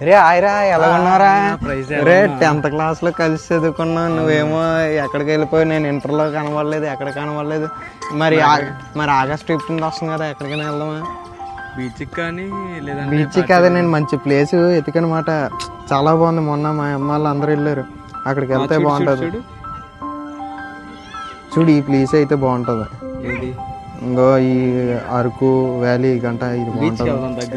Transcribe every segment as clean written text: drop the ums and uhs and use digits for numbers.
రే ఆయరా ఎలా ఉన్నారా? రే 10th class లో కలిసి చదువుకున్నా, నువ్వేమో ఎక్కడికి వెళ్ళిపోయి, నేను ఇంటర్లో కనబడలేదు, ఎక్కడ కనబడలేదు. మరి ఆగస్ట్ 15 వస్తుంది కదా, ఎక్కడికైనా వెళ్దామా? బీచ్కి కానీ లేదా బీచ్ కదా, నేను మంచి ప్లేస్ ఎతికనమాట, చాలా బాగుంది. మొన్న మా అమ్మ వాళ్ళు అందరూ వెళ్ళారు, అక్కడికి వెళ్తే బాగుంటది. చూడు ఈ ప్లేస్ అయితే బాగుంటది. ఇంకో ఈ అరకు వ్యాలీ గంట ఇది బాగుంటది.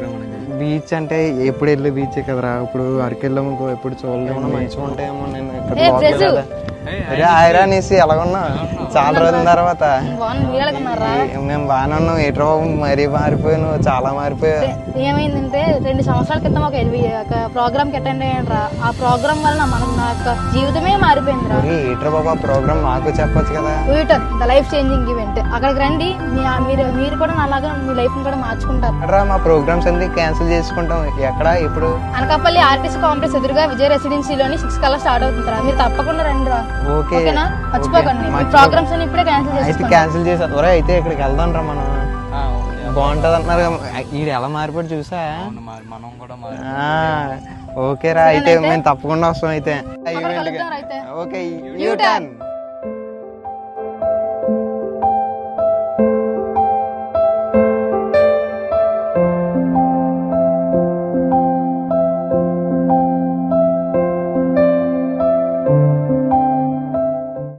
బీచ్ అంటే ఎప్పుడు వెళ్ళే బీచ్ కదరా, ఇప్పుడు అరకు వెళ్ళాము ఇంకో ఎప్పుడు చూడలేము, మంచిగా ఉంటాయేమో. నేను ఇక్కడ ఆయరా అనేసి ఎలాగున్నా చాలా రోజుల తర్వాత. మేము బాగానే ఉన్నాం. ఏట్రా మరీ మారిపోయాను, చాలా మారిపోయావు. ఏమైందంటే 2 సంవత్సరాల క్రితం ఒక ప్రోగ్రామ్ కి అటెండ్ అయ్యాను. ఆ ప్రోగ్రామ్ వల్ల నా జీవితమే మారిపోయింది. ఏట్రా బాబా ప్రోగ్రామ్ మాకు చెప్పొచ్చు కదా. The life changing event. అక్కడికి రండి, మీరు కూడా అలాగా మీ లైఫ్ కూడా మార్చుకుంటారు. మా ప్రోగ్రామ్స్ అన్ని క్యాన్సిల్ చేసుకుంటాం. ఎక్కడ ఇప్పుడు? అనకాపల్లి ఆర్టిస్ట్ కాంప్లెక్స్ ఎదురుగా విజయ రెసిడెన్సీలోని 6 కల్లా స్టార్ట్ అవుతుంటారా, మీరు తప్పకుండా రండి రా. ఓకేనా? మర్చిపోకండి. ప్రోగ్రామ్స్ అని ఇప్పుడే క్యాన్సిల్ చేశారు. అయితే ఇక్కడికి వెళ్దాం రా మనం, బాగుంటది అంటున్నారు. ఈడు ఎలా మారిపోయి చూసా. ఓకే రా, అయితే మేము తప్పకుండా వస్తాం. అయితే ఓకే, యూ టర్న్.